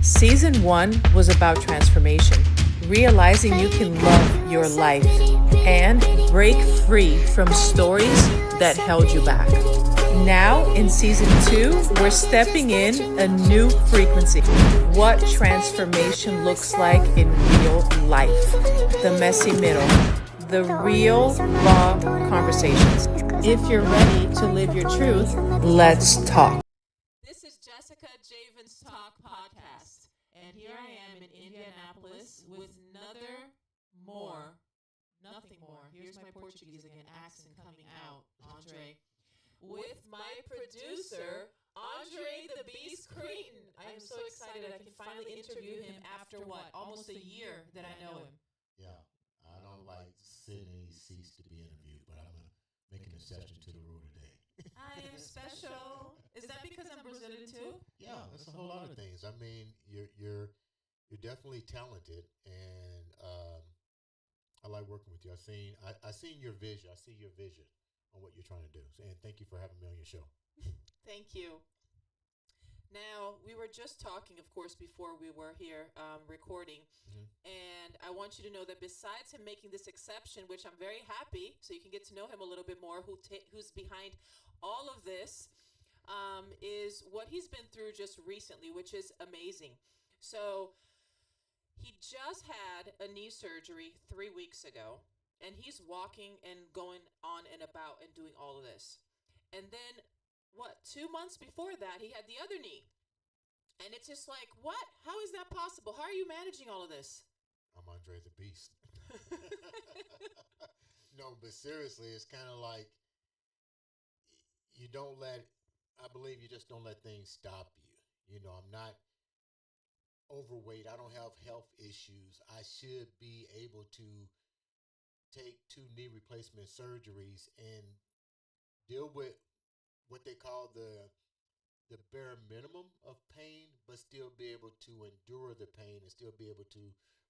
Season 1 was about transformation, realizing you can love your life and break free from stories that held you back. Now, in Season 2, we're stepping in a new frequency. What transformation looks like in real life. The messy middle. The real, raw conversations. If you're ready to live your truth, let's talk. This is Jessica Javens Talk Podcast, and here I am in Indianapolis with nothing more. Here's my Portuguese again, accent coming out, Andre, with my producer, Andre the Beast Crayton. I am so excited I can finally interview him after what, almost a year that I know him. Yeah, I don't like sitting in these seats to be interviewed, but I'm going to make an exception to the rule today. I am special. Is that because I'm Brazilian too? Yeah, that's a whole lot of things. I mean, you're definitely talented, and I like working with you. I seen your vision. I see your vision on what you're trying to do. And thank you for having me on your show. Thank you. Now, we were just talking, of course, before we were here recording, and I want you to know that besides him making this exception, which I'm very happy, so you can get to know him a little bit more, who's behind all of this, is what he's been through just recently, which is amazing. So he just had a knee surgery 3 weeks ago, and he's walking and going on and about and doing all of this. And then 2 months before that, he had the other knee. And it's just like, what? How is that possible? How are you managing all of this? I'm Andre the Beast. No, but seriously, it's kind of like I believe you just don't let things stop you. You know, I'm not overweight. I don't have health issues. I should be able to take 2 knee replacement surgeries and deal with what they call the bare minimum of pain, but still be able to endure the pain and still be able to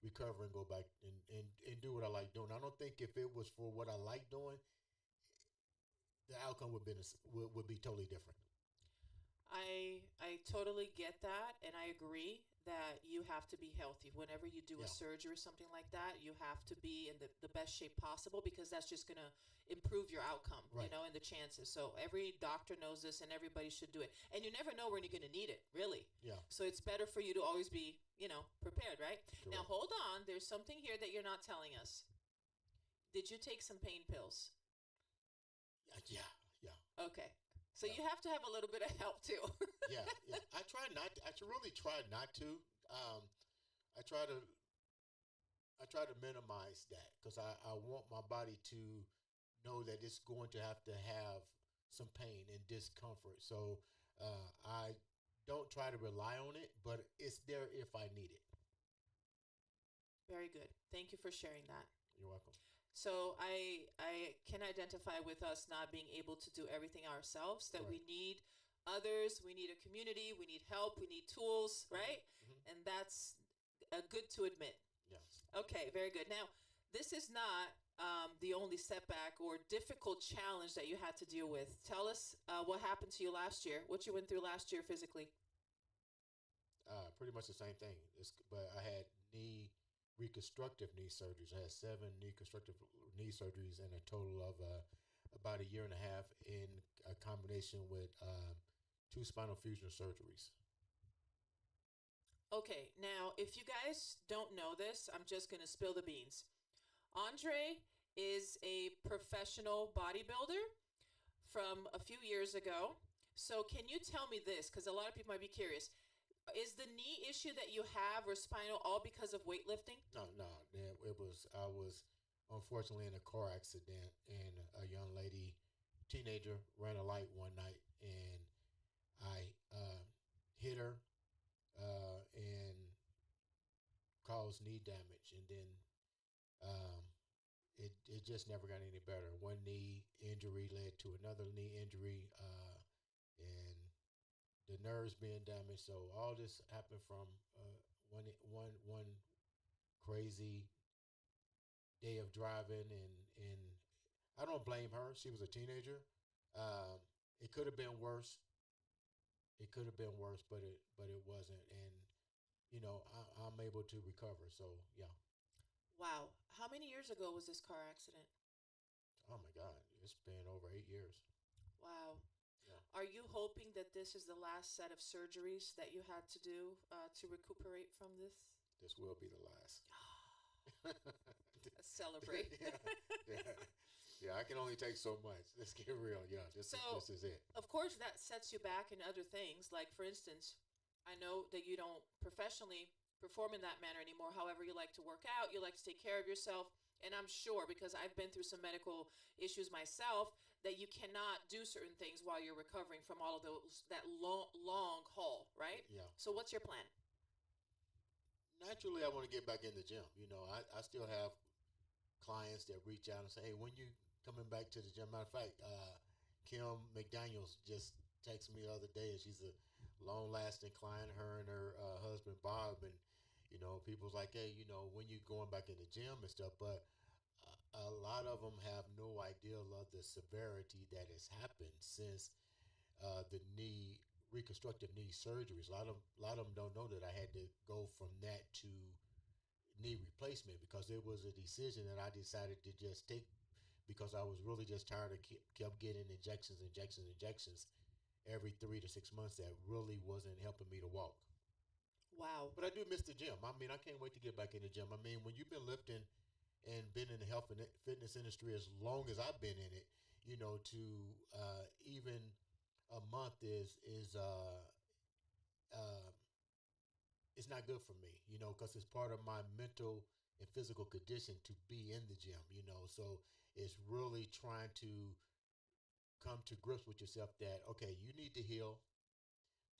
recover and go back and do what I like doing. I don't think if it was for what I like doing, the outcome would be totally different. I totally get that, and I agree that you have to be healthy. Whenever you do a surgery or something like that, you have to be in the best shape possible, because that's just going to improve your outcome, right, and the chances. So every doctor knows this, and everybody should do it. And you never know when you're going to need it, really. Yeah. So it's better for you to always be, prepared, right? Correct. Now, hold on. There's something here that you're not telling us. Did you take some pain pills? Yeah. Okay. So you have to have a little bit of help too. yeah. I really try not to. I try to minimize that, because I want my body to know that it's going to have some pain and discomfort. So I don't try to rely on it, but it's there if I need it. Very good. Thank you for sharing that. You're welcome. So I can identify with us not being able to do everything ourselves, that right, we need others, we need a community, we need help, we need tools, right? Mm-hmm. And that's good to admit. Yes. Okay, very good. Now, this is not the only setback or difficult challenge that you had to deal with. Tell us what happened to you last year, what you went through last year physically. Pretty much the same thing. But I had reconstructive knee surgeries. I had 7 reconstructive knee surgeries in a total of about a year and a half, in a combination with 2 spinal fusion surgeries. Okay, now if you guys don't know this, I'm just going to spill the beans. Andre is a professional bodybuilder from a few years ago. So can you tell me this, because a lot of people might be curious. Is the knee issue that you have, or spinal, all because of weightlifting? No. I was unfortunately in a car accident, and a young lady, teenager, ran a light one night, and I hit her and caused knee damage, and then it just never got any better. One knee injury led to another knee injury, and the nerves being damaged. So all this happened from one crazy day of driving, and I don't blame her. She was a teenager. It could have been worse. But it wasn't. And I'm able to recover. So yeah. Wow. How many years ago was this car accident? Oh my God, it's been over 8 years. Wow. Yeah. Are you hoping that this is the last set of surgeries that you had to do to recuperate from this? This will be the last. Let's celebrate. Yeah, I can only take so much. Let's get real. Yeah, this is it. Of course, that sets you back in other things. Like, for instance, I know that you don't professionally perform in that manner anymore. However, you like to work out, you like to take care of yourself. And I'm sure, because I've been through some medical issues myself, that you cannot do certain things while you're recovering from all of that long haul, right? Yeah. So what's your plan? Naturally, I want to get back in the gym. I still have clients that reach out and say, hey, when you coming back to the gym? Matter of fact, Kim McDaniels just texted me the other day, and she's a long-lasting client, her and her husband, Bob, and, people's like, hey, when you going back in the gym and stuff, but a lot of them have no idea of the severity that has happened since the reconstructive knee surgeries. A lot of them don't know that I had to go from that to knee replacement because it was a decision that I decided to just take because I was really just tired of kept getting injections every 3 to 6 months that really wasn't helping me to walk. Wow. But I do miss the gym. I mean, I can't wait to get back in the gym. I mean, when you've been lifting and been in the health and fitness industry as long as I've been in it, to even a month is it's not good for me, because it's part of my mental and physical condition to be in the gym, so it's really trying to come to grips with yourself that, okay, you need to heal.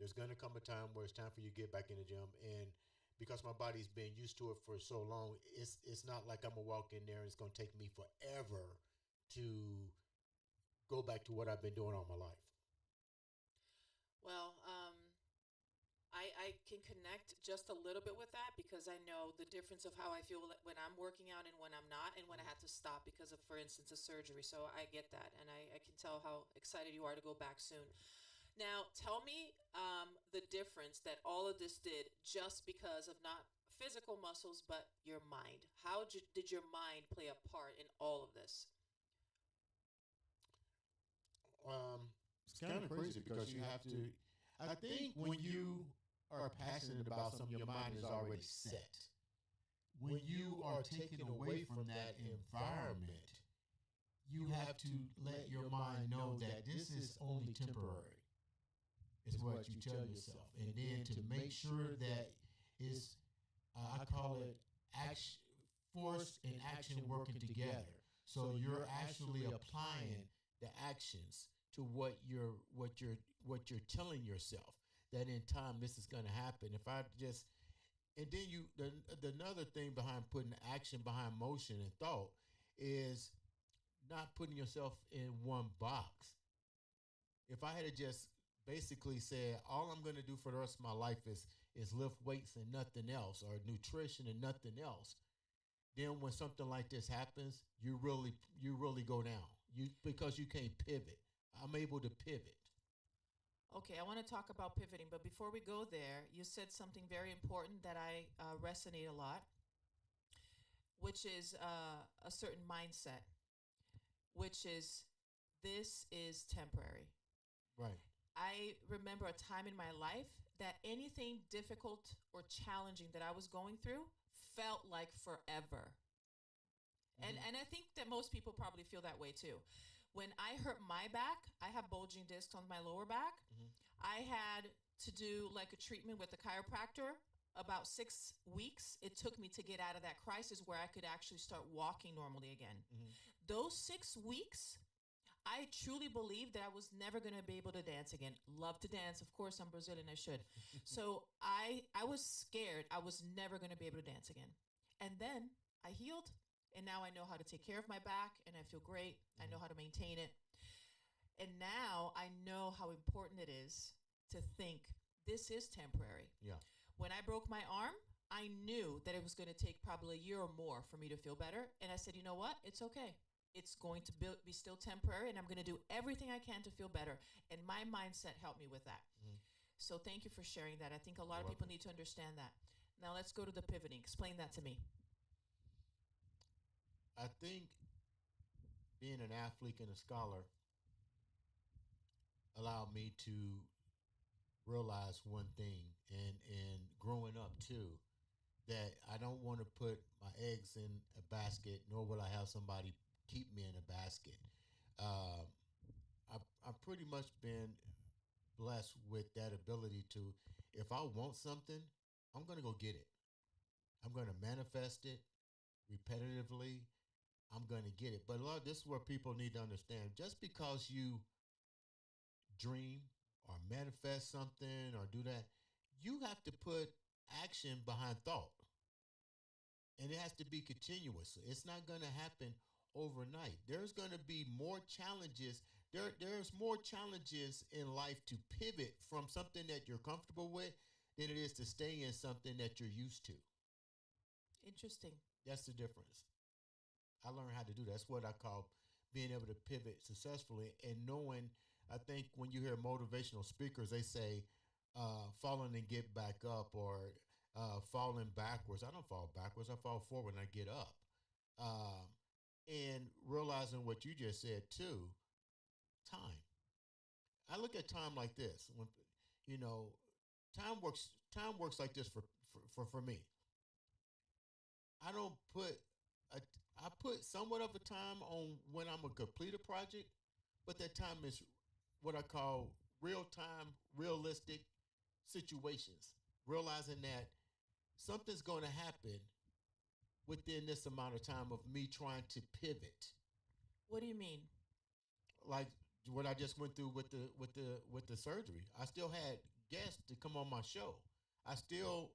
There's going to come a time where it's time for you to get back in the gym. And because my body's been used to it for so long, it's not like I'm going to walk in there and it's going to take me forever to go back to what I've been doing all my life. Well, I can connect just a little bit with that because I know the difference of how I feel when I'm working out and when I'm not, and when I had to stop because of, for instance, a surgery. So I get that, and I can tell how excited you are to go back soon. Now, tell me the difference that all of this did just because of not physical muscles, but your mind. How did your mind play a part in all of this? It's kind of crazy because you have to, I think when you are passionate about something, your mind is already set. When you are taken away from that environment, you have to let your mind know that this is only temporary, is what you tell yourself. And then to make sure that is, I call it action, force and action working together. So you're actually applying the actions to what you're telling yourself that in time this is going to happen. If I just, and then another thing behind putting action behind motion and thought is not putting yourself in one box. If I had to just basically said all I'm going to do for the rest of my life is lift weights and nothing else, or nutrition and nothing else, then when something like this happens, you really go down. Because you can't pivot. I'm able to pivot. Okay, I want to talk about pivoting, but before we go there, you said something very important that I resonate a lot, which is a certain mindset, which is this is temporary. Right. I remember a time in my life that anything difficult or challenging that I was going through felt like forever. Mm-hmm. And I think that most people probably feel that way too. When I hurt my back, I have bulging discs on my lower back. Mm-hmm. I had to do like a treatment with a chiropractor about 6 weeks. It took me to get out of that crisis where I could actually start walking normally again. Mm-hmm. Those 6 weeks, I truly believed that I was never going to be able to dance again. Love to dance. Of course, I'm Brazilian. I should. So I was scared I was never going to be able to dance again. And then I healed. And now I know how to take care of my back, and I feel great. Mm-hmm. I know how to maintain it. And now I know how important it is to think this is temporary. Yeah. When I broke my arm, I knew that it was going to take probably a year or more for me to feel better. And I said, you know what? It's okay. It's going to be still temporary, and I'm going to do everything I can to feel better. And my mindset helped me with that. Mm-hmm. So thank you for sharing that. I think a lot of people need to understand that. Now let's go to the pivoting. Explain that to me. I think being an athlete and a scholar allowed me to realize one thing, and growing up too, that I don't want to put my eggs in a basket, nor will I have somebody keep me in a basket. Uh, I've pretty much been blessed with that ability to, if I want something, I'm going to go get it. I'm going to manifest it repetitively. I'm going to get it. But a lot, this is where people need to understand. Just because you dream or manifest something or do that, you have to put action behind thought. And it has to be continuous. It's not going to happen overnight. There's going to be more challenges. There's more challenges in life to pivot from something that you're comfortable with than it is to stay in something that you're used to. Interesting. That's the difference. I learned how to do that. That's what I call being able to pivot successfully and knowing. I think when you hear motivational speakers, they say falling and get back up, or falling backwards. I don't fall backwards. I fall forward and I get up. Um, and realizing what you just said too, time. I look at time like this. When you know, time works. Time works like this for me. I don't put a, I put somewhat of a time on when I'm gonna complete a project, but that time is what I call real time, realistic situations. Realizing that something's going to happen within this amount of time of me trying to pivot. What do you mean? Like what I just went through with the surgery. I still had guests to come on my show. I still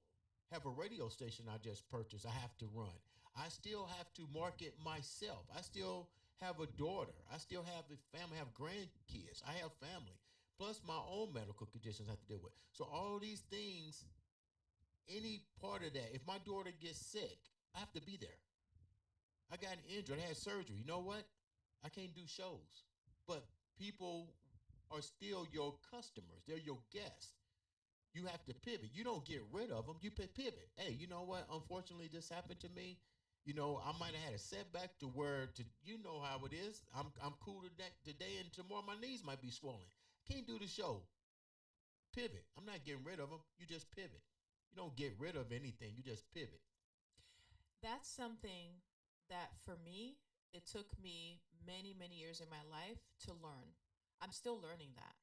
have a radio station I just purchased. I have to run. I still have to market myself. I still have a daughter. I still have a family. I have grandkids. I have family. Plus my own medical conditions I have to deal with. So all these things, any part of that, if my daughter gets sick, I have to be there. I got injured. I had surgery. You know what? I can't do shows. But people are still your customers. They're your guests. You have to pivot. You don't get rid of them. You pivot. Hey, you know what? Unfortunately, this happened to me. You know, I might have had a setback to where, you know how it is. I'm cool today, and tomorrow my knees might be swollen. Can't do the show. Pivot. I'm not getting rid of them. You just pivot. You don't get rid of anything. You just pivot. That's something that for me, it took me many, many years in my life to learn. I'm still learning that,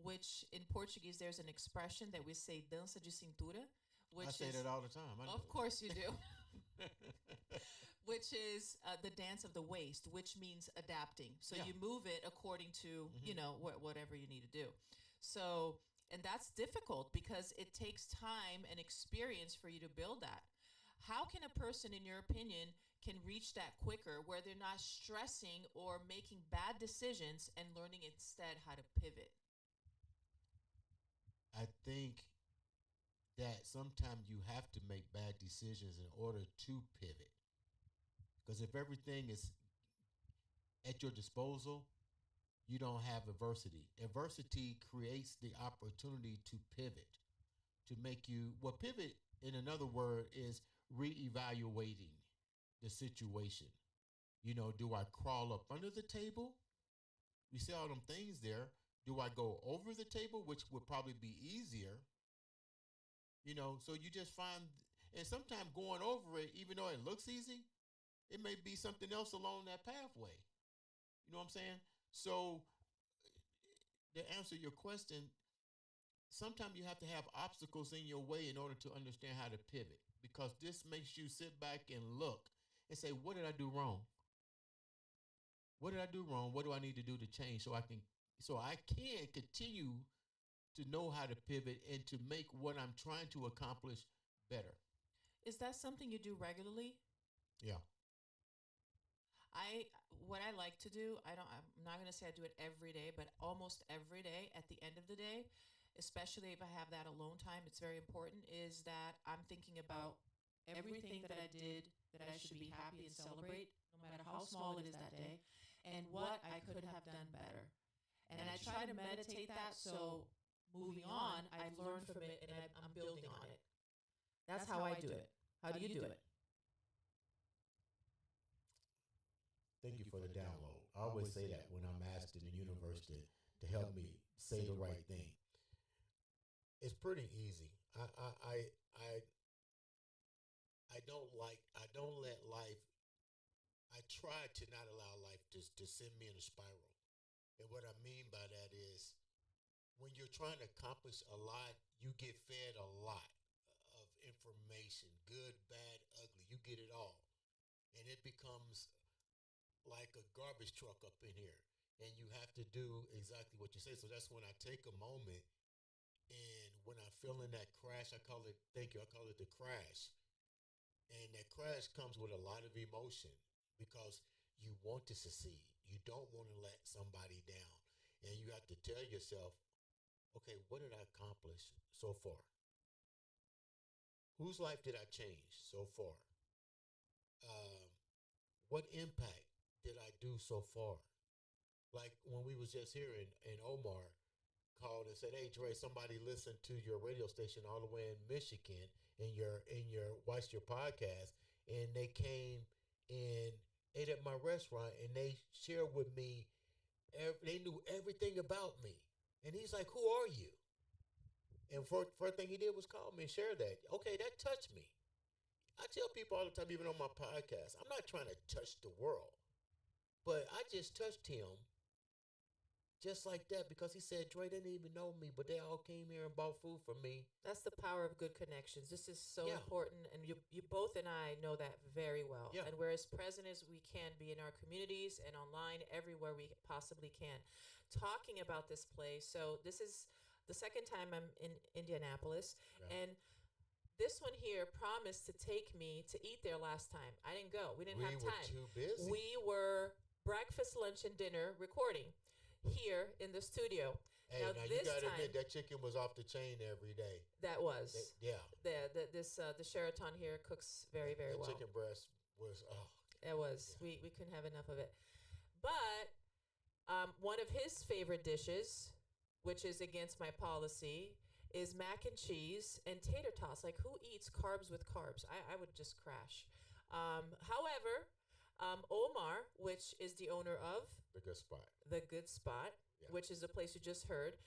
which in Portuguese, there's an expression that we say dança de cintura, which I say is, that all the time. I know. of course you do, which is the dance of the waist, which means adapting. So Yeah. you move it according to, whatever you need to do. So, and that's difficult because it takes time and experience for you to build that. How can a person, in your opinion, can reach that quicker where they're not stressing or making bad decisions and learning instead how to pivot? I think that sometimes you have to make bad decisions in order to pivot. Because if everything is at your disposal, you don't have adversity. Adversity creates the opportunity to pivot, to make you, well, pivot in another word is reevaluating the situation. You know, do I crawl up under the table? You see all them things there. Do I go over the table, which would probably be easier? You know, so you just find, and sometimes going over it, even though it looks easy, it may be something else along that pathway. You know what I'm saying? So to answer your question, sometimes you have to have obstacles in your way in order to understand how to pivot, because this makes you sit back and look and say, what did I do wrong? What did I do wrong? What do I need to do to change so I can continue to know how to pivot and to make what I'm trying to accomplish better? Is that something you do regularly? Yeah. What I like to do, I'm not going to say I do it every day, but almost every day at the end of the day, especially if I have that alone time, it's very important, is that I'm thinking about everything that I did that I should be happy and celebrate, no matter how small it is that day, and what I could have done better. And I try to meditate that, so moving on, I've learned from it and I'm building on it. That's how I do it. How do you do it? Thank you for the download. I always say that when I'm asked in the universe to help me say the right thing. It's pretty easy. I don't let life, I try to not allow life to send me in a spiral. And what I mean by that is when you're trying to accomplish a lot, you get fed a lot of information, good, bad, ugly. You get it all. And it becomes like a garbage truck up in here. And you have to do exactly what you say. So that's when I take a moment, and when I feel in that crash, I call it the crash. And that crash comes with a lot of emotion because you want to succeed. You don't want to let somebody down. And you have to tell yourself, okay, what did I accomplish so far? Whose life did I change so far? What impact did I do so far? Like when we was just here and Omar called and said, "Hey Dre, somebody listened to your radio station all the way in Michigan and watched your podcast, and they came and ate at my restaurant and they shared with me, they knew everything about me." And he's like, "Who are you?" And first thing he did was call me and share that. Okay, that touched me. I tell people all the time, even on my podcast, I'm not trying to touch the world, but I just touched him just like that because he said, "Dre, they didn't even know me, but they all came here and bought food for me." That's the power of good connections. This is so Yeah. important, and you both and I know that very well. Yeah. And we're as present as we can be in our communities and online, everywhere we possibly can, talking about this place. So this is the second time I'm in Indianapolis, Right. and this one here promised to take me to eat there last time. I didn't go. We didn't We have were time. too busy. We were breakfast, lunch, and dinner recording here in the studio. Hey, now now you this gotta time admit that chicken was off the chain every day. that was Yeah. the Sheraton here cooks very The well. chicken breast was It was Yeah. we couldn't have enough of it. But one of his favorite dishes, which is against my policy, is mac and cheese and tater tots. Like, who eats carbs with carbs? I would just crash. However, Omar, which is the owner of the good spot. The Good Spot, Yeah. which is the place you just heard,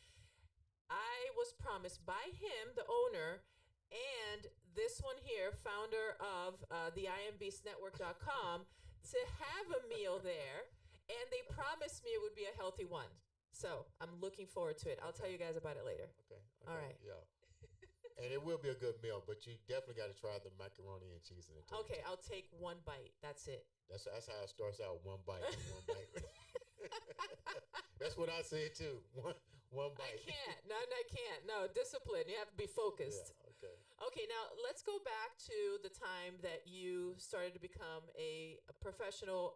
I was promised by him, the owner, and this one here, founder of the iambeastnetwork.com, to have a meal there, and they promised me it would be a healthy one. So I'm looking forward to it. I'll tell you guys about it later. Okay. All right. Yeah. And it will be a good meal, but you definitely got to try the macaroni and cheese and the tater Okay, tots. I'll take one bite. That's it. That's how it starts out. One bite. One bite. That's what I said too. One bite. I can't. No, I can't. No, discipline. You have to be focused. Yeah. Okay. Okay, now let's go back to the time that you started to become a professional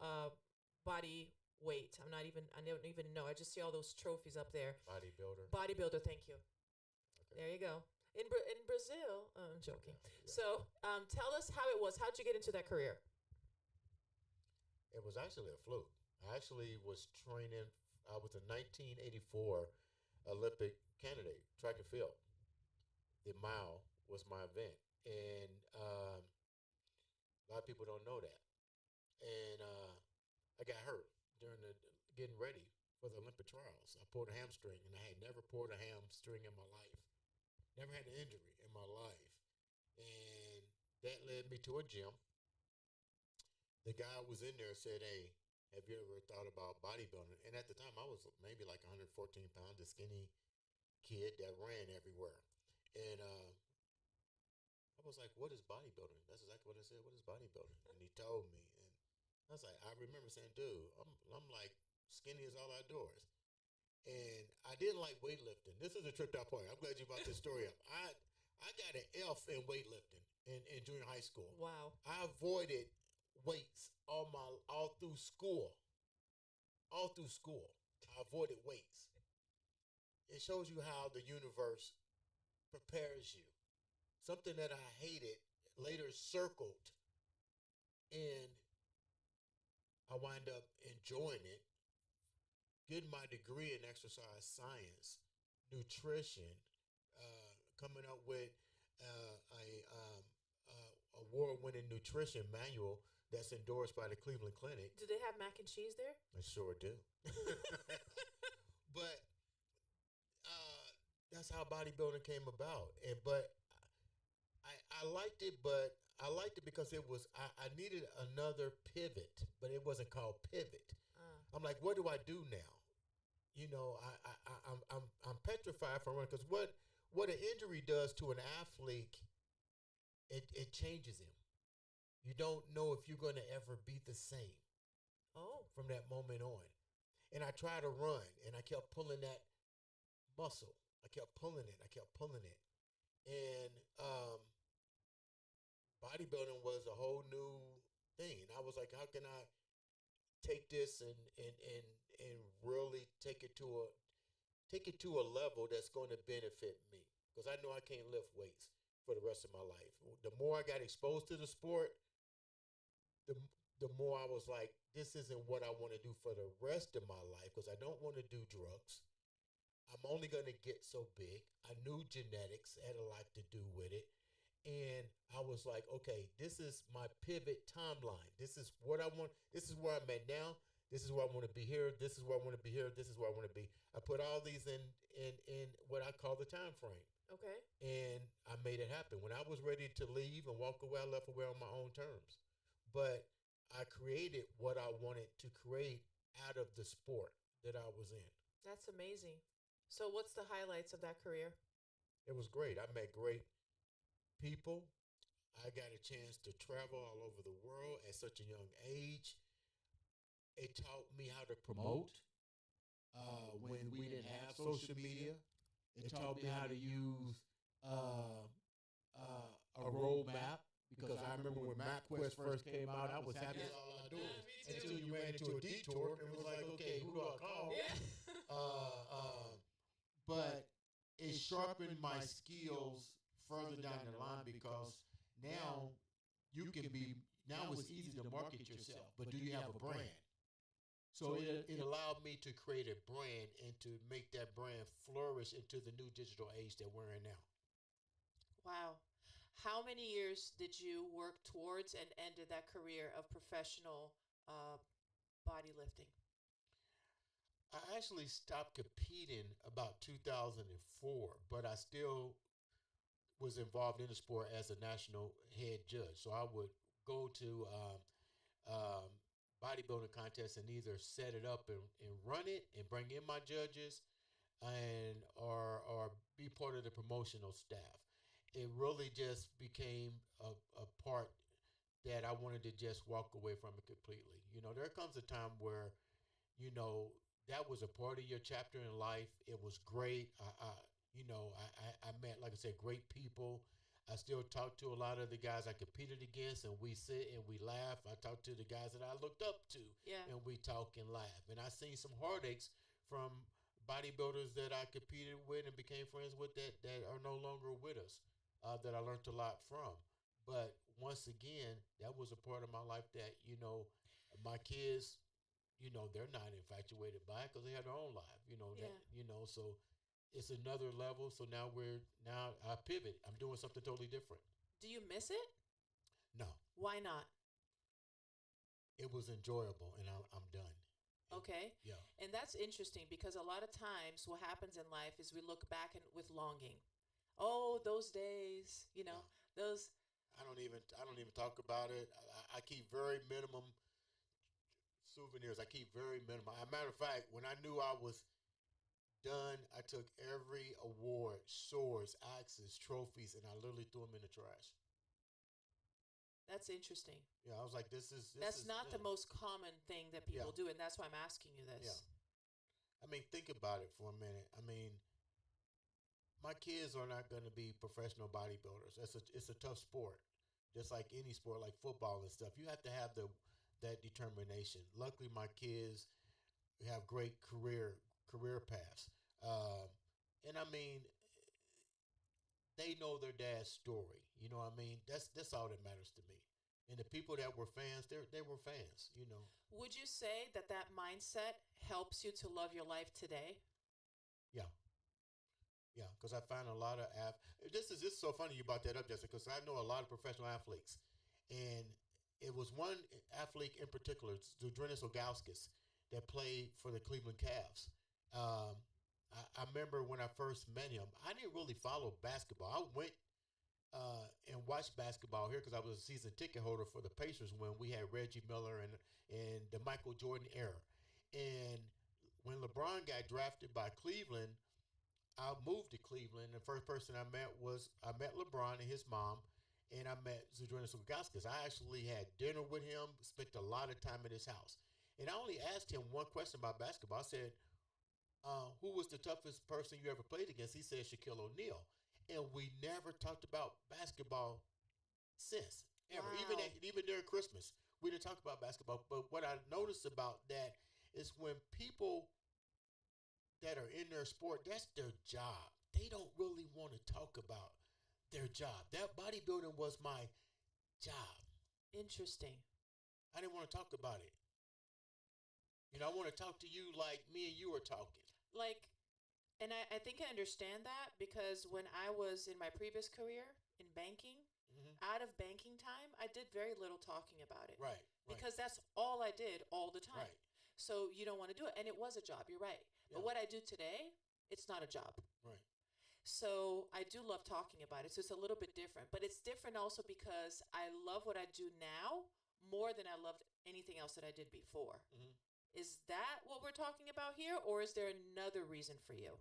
body weight. I don't even know. I just see all those trophies up there. Bodybuilder. Bodybuilder, thank you. Okay. There you go. In Brazil, I'm joking. Yeah. So tell us how it was. How'd you get into that career? It was actually a fluke. I actually was training. I was a 1984 Olympic candidate, track and field. The mile was my event, and a lot of people don't know that. And I got hurt during the getting ready for the Olympic trials. I pulled a hamstring, and I had never pulled a hamstring in my life. Never had an injury in my life, and that led me to a gym. The guy was in there said, "Hey, have you ever thought about bodybuilding?" And at the time, I was maybe like 114 pounds, a skinny kid that ran everywhere. And I was like, "What is bodybuilding?" That's exactly what I said. "What is bodybuilding?" And he told me. And I was like, I remember saying, "Dude, I'm like skinny as all outdoors." And I didn't like weightlifting. This is a tripped out point. I'm glad you brought this story up. I got an F in weightlifting in junior high school. Wow. I avoided weights all through school. All through school, I avoided weights. It shows you how the universe prepares you. Something that I hated later circled, and I wind up enjoying it, getting my degree in exercise science, nutrition, coming up with a award-winning nutrition manual that's endorsed by the Cleveland Clinic. Do they have mac and cheese there? I sure do. But that's how bodybuilding came about. But I liked it, but I liked it because it was I needed another pivot, but it wasn't called pivot. I'm like, what do I do now? You know, I'm petrified from running because what an injury does to an athlete, it changes him. You don't know if you're going to ever be the same. From that moment on. And I tried to run, and I kept pulling that muscle. I kept pulling it. And bodybuilding was a whole new thing. And I was like, how can I take this and really take it to a level that's going to benefit me? Because I know I can't lift weights for the rest of my life. The more I got exposed to the sport, the more I was like, this isn't what I want to do for the rest of my life because I don't want to do drugs. I'm only going to get so big. I knew genetics had a lot to do with it. And I was like, okay, this is my pivot timeline. This is what I want. This is where I'm at now. This is where I want to be here. This is where I want to be here. This is where I want to be. I put all these in what I call the time frame. Okay. And I made it happen. When I was ready to leave and walk away, I left away on my own terms. But I created what I wanted to create out of the sport that I was in. That's amazing. So what's the highlights of that career? It was great. I met great people. I got a chance to travel all over the world at such a young age. It taught me how to promote when we didn't have social media. It taught me how to use a roadmap. Because I remember when MapQuest first came out, I was happy that's all I do. Until you ran into a detour and was like, okay, who do I call? Yeah. But it sharpened my skills further down the line because now it's easy to market yourself, but do you have a brand? So it allowed me to create a brand and to make that brand flourish into the new digital age that we're in now. Wow. How many years did you work towards and ended that career of professional body lifting? I actually stopped competing about 2004, but I still was involved in the sport as a national head judge. So I would go to bodybuilding contests and either set it up and run it and bring in my judges or be part of the promotional staff. It really just became a part that I wanted to just walk away from it completely. You know, there comes a time where, you know, that was a part of your chapter in life. It was great. I met, like I said, great people. I still talk to a lot of the guys I competed against, and we sit and we laugh. I talk to the guys that I looked up to, and we talk and laugh. And I seen some heartaches from bodybuilders that I competed with and became friends with that are no longer with us. That I learned a lot from. But once again, that was a part of my life that, you know, my kids, you know, they're not infatuated by it because they have their own life, you know, so it's another level. So now I pivot. I'm doing something totally different. Do you miss it? No. Why not? It was enjoyable and I'm done. Okay. Yeah. And that's interesting because a lot of times what happens in life is we look back with longing. Oh, those days, you know, those. I don't even talk about it. I keep very minimum souvenirs. I keep very minimum. As a matter of fact, when I knew I was done, I took every award, swords, axes, trophies, and I literally threw them in the trash. That's interesting. Yeah, I was like, that's not the most common thing that people do, and that's why I'm asking you this. Yeah. I mean, think about it for a minute. I mean, my kids are not going to be professional bodybuilders. It's a tough sport, just like any sport, like football and stuff. You have to have that determination. Luckily, my kids have great career paths, and I mean, they know their dad's story. You know what I mean? That's all that matters to me. And the people that were fans, they were fans. You know. Would you say that mindset helps you to love your life today? Yeah. Yeah, because I find a lot of this is so funny you brought that up, Jessica, because I know a lot of professional athletes, And it was one athlete in particular, Zdrunis Ilgauskas, that played for the Cleveland Cavs. Um, I remember when I first met him, I didn't really follow basketball. I went and watched basketball here because I was a season ticket holder for the Pacers when we had Reggie Miller and the Michael Jordan era. And when LeBron got drafted by Cleveland, I moved to Cleveland. The first person I met LeBron and his mom, and I met Zdrunis Ilgauskas. I actually had dinner with him, spent a lot of time at his house. And I only asked him one question about basketball. I said, who was the toughest person you ever played against? He said Shaquille O'Neal. And we never talked about basketball since, ever. Wow. Even during Christmas, we didn't talk about basketball. But what I noticed about that is when people that are in their sport, that's their job. They don't really want to talk about their job. That bodybuilding was my job. Interesting. I didn't want to talk about it. I want to talk to you like me and you are talking. And I think I understand that because when I was in my previous career in banking, out of banking time, I did very little talking about it. Right. Because that's all I did all the time. Right. So you don't want to do it. And it was a job. You're right. Yeah. But what I do today, it's not a job. Right. So I do love talking about it. So it's a little bit different. But it's different also because I love what I do now more than I loved anything else that I did before. Mm-hmm. Is that what we're talking about here? Or is there another reason for you?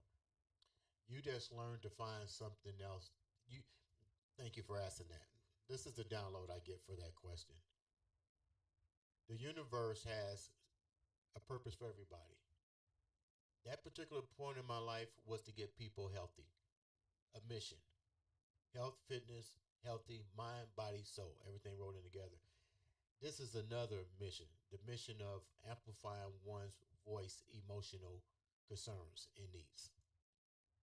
You just learned to find something else. Thank you for asking that. This is the download I get for that question. The universe has a purpose for everybody. That particular point in my life was to get people healthy. A mission. Health, fitness, healthy, mind, body, soul. Everything rolled in together. This is another mission. The mission of amplifying one's voice, emotional concerns and needs.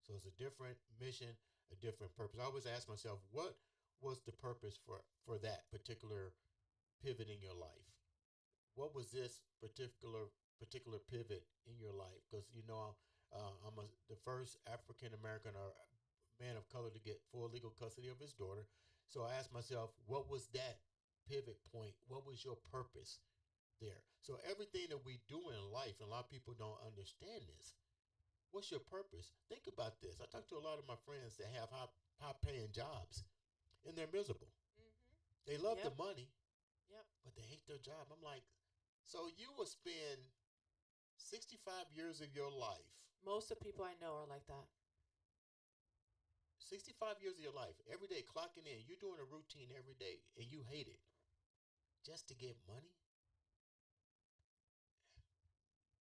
So it's a different mission, a different purpose. I always ask myself, what was the purpose for that particular pivot in your life? What was this particular pivot in your life? Because I'm the first African American or man of color to get full legal custody of his daughter. So I asked myself, what was that pivot point? What was your purpose there? So everything that we do in life, and a lot of people don't understand this. What's your purpose? Think about this. I talk to a lot of my friends that have high-paying jobs, and they're miserable. Mm-hmm. They love the money, Yep. but they hate their job. I'm like, so you will spend 65 years of your life. Most of the people I know are like that. 65 years of your life, every day clocking in. You're doing a routine every day, and you hate it just to get money?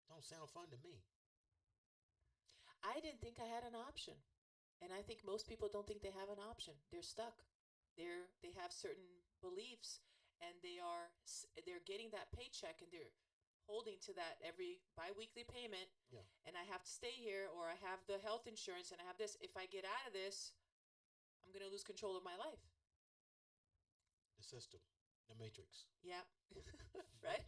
Don't sound fun to me. I didn't think I had an option. And I think most people don't think they have an option. They're stuck. They have certain beliefs and they're getting that paycheck and they're holding to that every biweekly payment. Yeah. And I have to stay here or I have the health insurance and I have this. If I get out of this, I'm going to lose control of my life. The system, the matrix. Yeah. Right?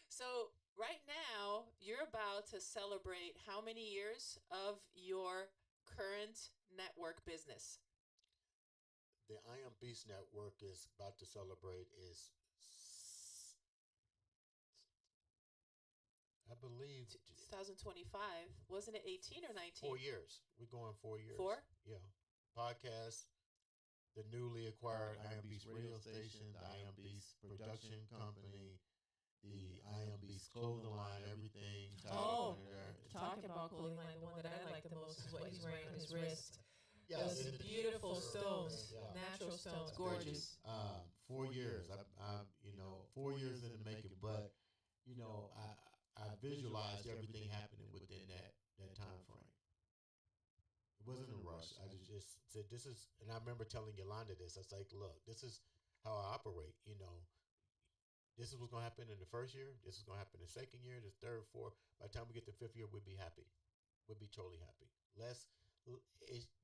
So right now, you're about to celebrate how many years of your current network business? The I Am Beast Network is about to celebrate I believe 2025. Wasn't it 18 or 19? 4 years. We're going 4 years. 4? Yeah. Podcast, the newly acquired I Am Beast radio station, the I Am Beast production company, the I Am Beast clothing line, everything. Oh, Talking about clothing line, the one that I like the most is what he's wearing on his wrist. Yeah, Those beautiful stones, natural stones, gorgeous. 4 years. I 4 years in the making, but I visualized everything happening within that time frame. It wasn't a rush. I just said, this is, and I remember telling Yolanda this. I was like, look, this is how I operate. This is what's going to happen in the first year. This is going to happen in the second year, the third, fourth. By the time we get to the fifth year, we'll be happy. We'll be totally happy.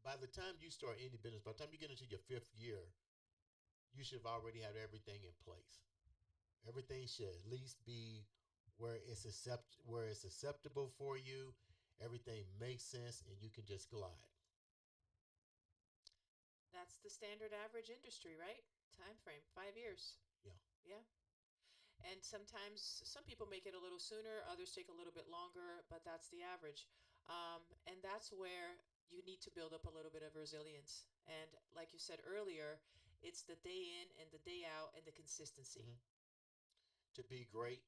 By the time you start any business, by the time you get into your fifth year, you should have already had everything in place. Everything should at least be where it's acceptable for you. Everything makes sense, and you can just glide. that's the standard average industry, right? Time frame, 5 years. Yeah. Yeah. And sometimes some people make it a little sooner, others take a little bit longer, but that's the average. And that's where you need to build up a little bit of resilience. And like you said earlier, it's the day in and the day out and the consistency. Mm-hmm. To be great,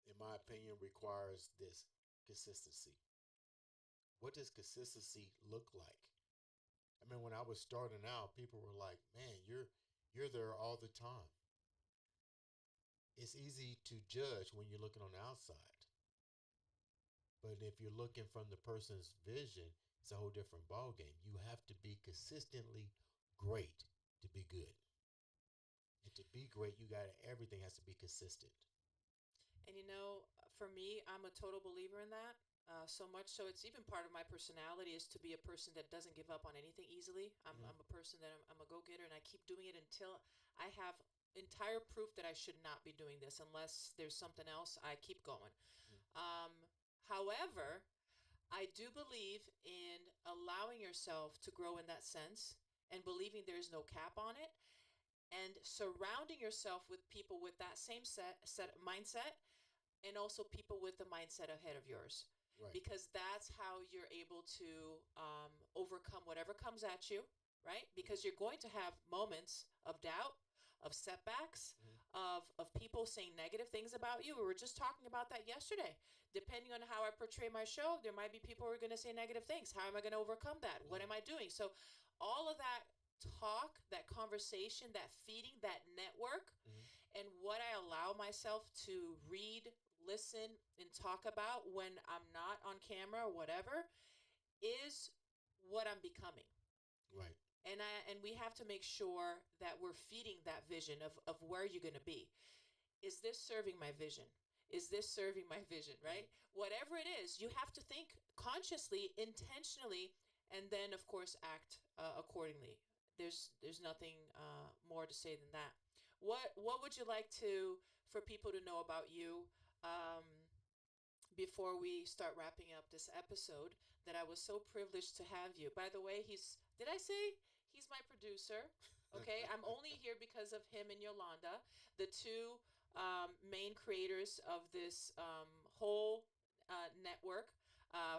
in my opinion, requires this consistency. What does consistency look like? I mean, when I was starting out, people were like, "Man, you're there all the time." It's easy to judge when you're looking on the outside, but if you're looking from the person's vision, it's a whole different ballgame. You have to be consistently great to be good, and to be great, everything has to be consistent. And for me, I'm a total believer in that. So much so, it's even part of my personality is to be a person that doesn't give up on anything easily. Mm-hmm. I'm a person that I'm a go getter, and I keep doing it until I have entire proof that I should not be doing this. Unless there's something else, I keep going. Mm-hmm. However, I do believe in allowing yourself to grow in that sense and believing there's no cap on it, and surrounding yourself with people with that same set mindset, and also people with the mindset ahead of yours. Right. Because that's how you're able to overcome whatever comes at you, right? Because you're going to have moments of doubt, of setbacks, Mm-hmm. of people saying negative things about you. We were just talking about that yesterday. Depending on how I portray my show, there might be people who are going to say negative things. How am I going to overcome that? What am I doing? So all of that talk, that conversation, that feeding, that network, Mm-hmm. and what I allow myself to read, listen, and talk about when I'm not on camera or whatever is what I'm becoming. Right. And we have to make sure that we're feeding that vision of where you're going to be. Is this serving my vision? Is this serving my vision, right? Mm-hmm. Whatever it is, you have to think consciously, intentionally, and then of course act accordingly. There's nothing more to say than that. What would you like for people to know about you before we start wrapping up this episode? That I was so privileged to have you. By the way, did I say he's my producer? Okay, I'm only here because of him and Yolanda, the two main creators of this whole network.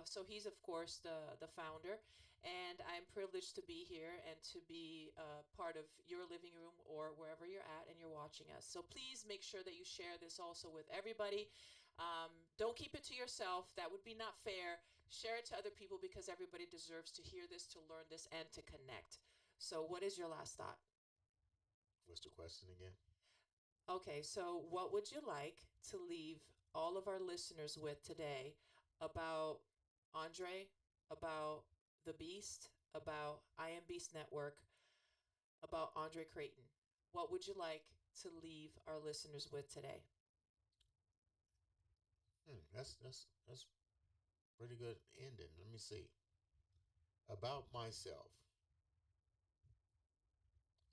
So he's of course the founder, and I'm privileged to be here and to be part of your living room or wherever you're at and you're watching us. So please make sure that you share this also with everybody. Don't keep it to yourself. That would be not fair. Share it to other people because everybody deserves to hear this, to learn this, and to connect. So what is your last thought? What's the question again? Okay, so what would you like to leave all of our listeners with today about Andre, about The Beast, about I Am Beast Network, about Andre Crayton? What would you like to leave our listeners with today? That's pretty good ending. Let me see. About myself.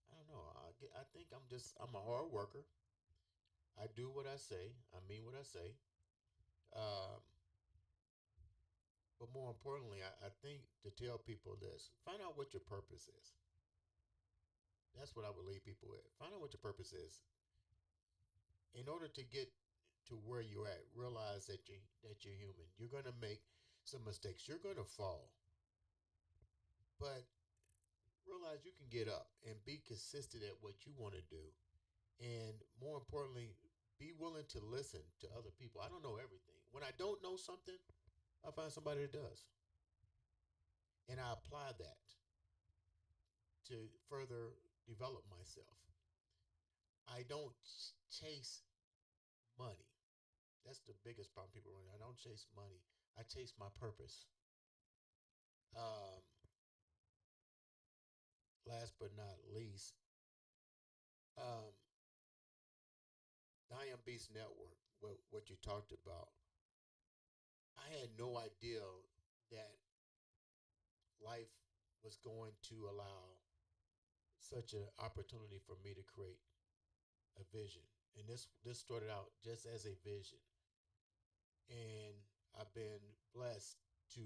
I don't know. I think I'm a hard worker. I do what I say. I mean what I say. Um, but more importantly, I think to tell people this: find out what your purpose is. That's what I would leave people with. Find out what your purpose is. In order to get to where you're at, realize that you're human. You're gonna make some mistakes. You're gonna fall, but realize you can get up and be consistent at what you want to do, and more importantly, be willing to listen to other people. I don't know everything. When I don't know something, I find somebody that does, and I apply that to further develop myself. I don't chase money. That's the biggest problem people run. I don't chase money. I chase my purpose. Um, Last but not least, um, the I Am Beast Network, what you talked about, I had no idea that life was going to allow such an opportunity for me to create a vision. And this started out just as a vision. And I've been blessed to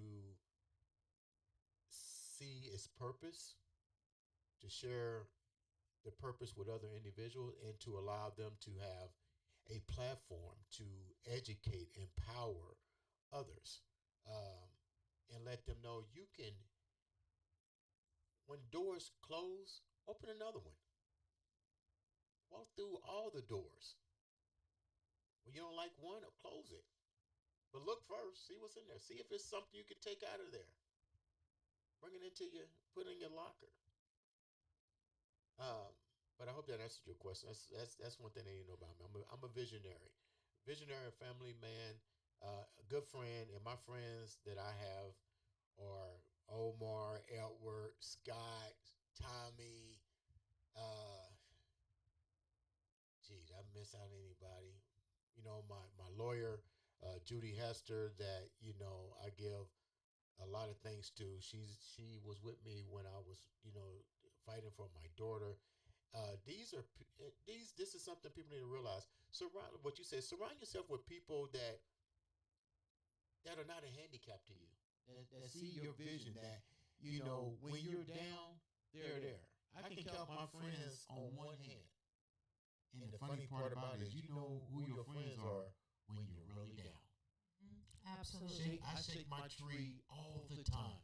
see its purpose to share the purpose with other individuals and to allow them to have a platform to educate, empower others, and let them know you can, when doors close, open another one. Walk through all the doors. When you don't like one, close it. But look first, see what's in there. See if it's something you can take out of there. Bring it into your, put it in your locker. Um, but I hope that answered your question. That's one thing that you know about me. I'm a visionary family man, a good friend, and my friends that I have are Omar, Edward, Scott, Tommy. Uh, Geez, I miss out anybody. You know, my lawyer, Judy Hester, that I give a lot of things to. She was with me when I was fighting for my daughter. This is something people need to realize. Surround what you said. Surround yourself with people that are not a handicap to you. That see your vision. That when you're down, they're there. I can count my friends on one hand. And the funny part about it is you know who your friends are when you're really down. Absolutely. I shake my tree all the time.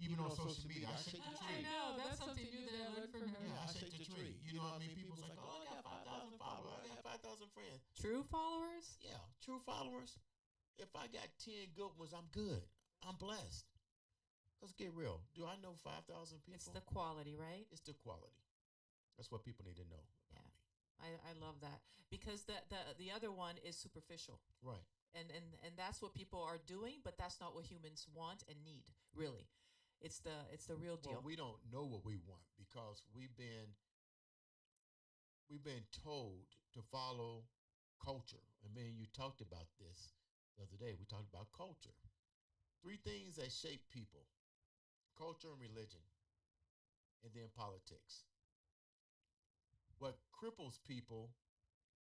Even on social media, I shake the I tree. know. That's something new that I learned from her. Yeah, I shake the tree. You know what I mean? People's like, oh, I got 5,000 followers. I got 5,000 friends. True followers? Yeah, true followers. If I got 10 good ones, I'm good. I'm blessed. Let's get real. Do I know 5,000 people? It's the quality, right? It's the quality. That's what people need to know about me. I love that, because the other one is superficial. Right. And that's what people are doing, but that's not what humans want and need, really. It's the real deal. Well, we don't know what we want because we've been told to follow culture. I mean, you talked about this the other day. We talked about culture. 3 things that shape people: culture and religion, and then politics. What cripples people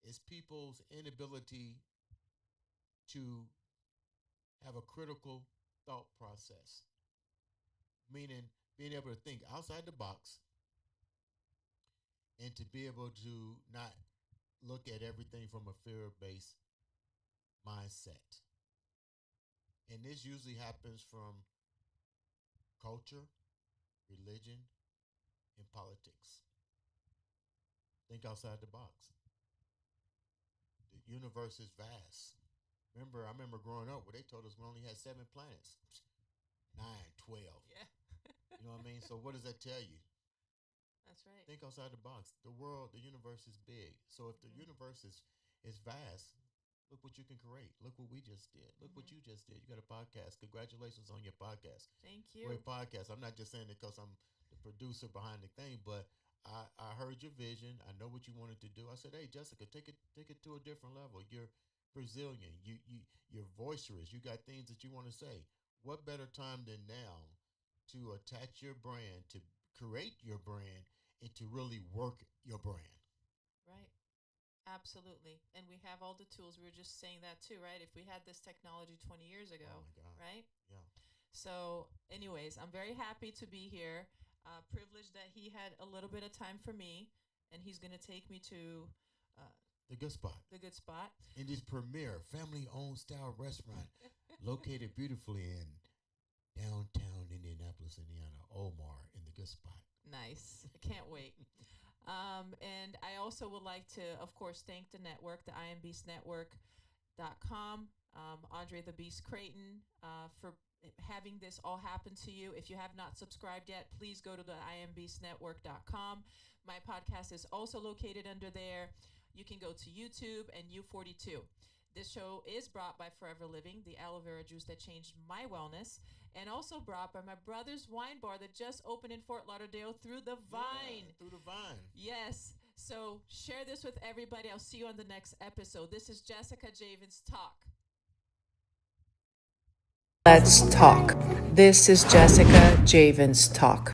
is people's inability to have a critical thought process, meaning being able to think outside the box and to be able to not look at everything from a fear-based mindset. And this usually happens from culture, religion, and politics. Think outside the box. The universe is vast. I remember growing up where they told us we only had 7 planets. 9, 12. Yeah. You know what I mean? So what does that tell you? That's right. Think outside the box. The universe is big. So if the universe is vast, look what you can create. Look what we just did. Look what you just did. You got a podcast. Congratulations on your podcast. Thank you. Great podcast. I'm not just saying it because I'm the producer behind the thing, but I heard your vision. I know what you wanted to do. I said, hey, Jessica, take it to a different level. You're Brazilian. You're boisterous. You got things that you want to say. What better time than now to attach your brand, to create your brand, and to really work your brand? Right. Absolutely. And we have all the tools. We were just saying that too, right? If we had this technology 20 years ago, Oh my God. right? Yeah. So anyways, I'm very happy to be here. Privileged that he had a little bit of time for me, and he's going to take me to The good spot. the good spot. In this premier family-owned style restaurant located beautifully in downtown Indianapolis, Indiana, Omar, in the good spot. Nice. I can't wait. And I also would like to, of course, thank the network, the IamBeastNetwork.com, Andre the Beast Crayton, for having this all happen to you. If you have not subscribed yet, please go to the IamBeastNetwork.com. My podcast is also located under there. You can go to YouTube and U42. This show is brought by Forever Living, the aloe vera juice that changed my wellness, and also brought by my brother's wine bar that just opened in Fort Lauderdale through the Vine. Yeah, through the Vine. Yes. So share this with everybody. I'll see you on the next episode. This is Jessica Javens Talk. Let's talk. This is Jessica Javens Talk.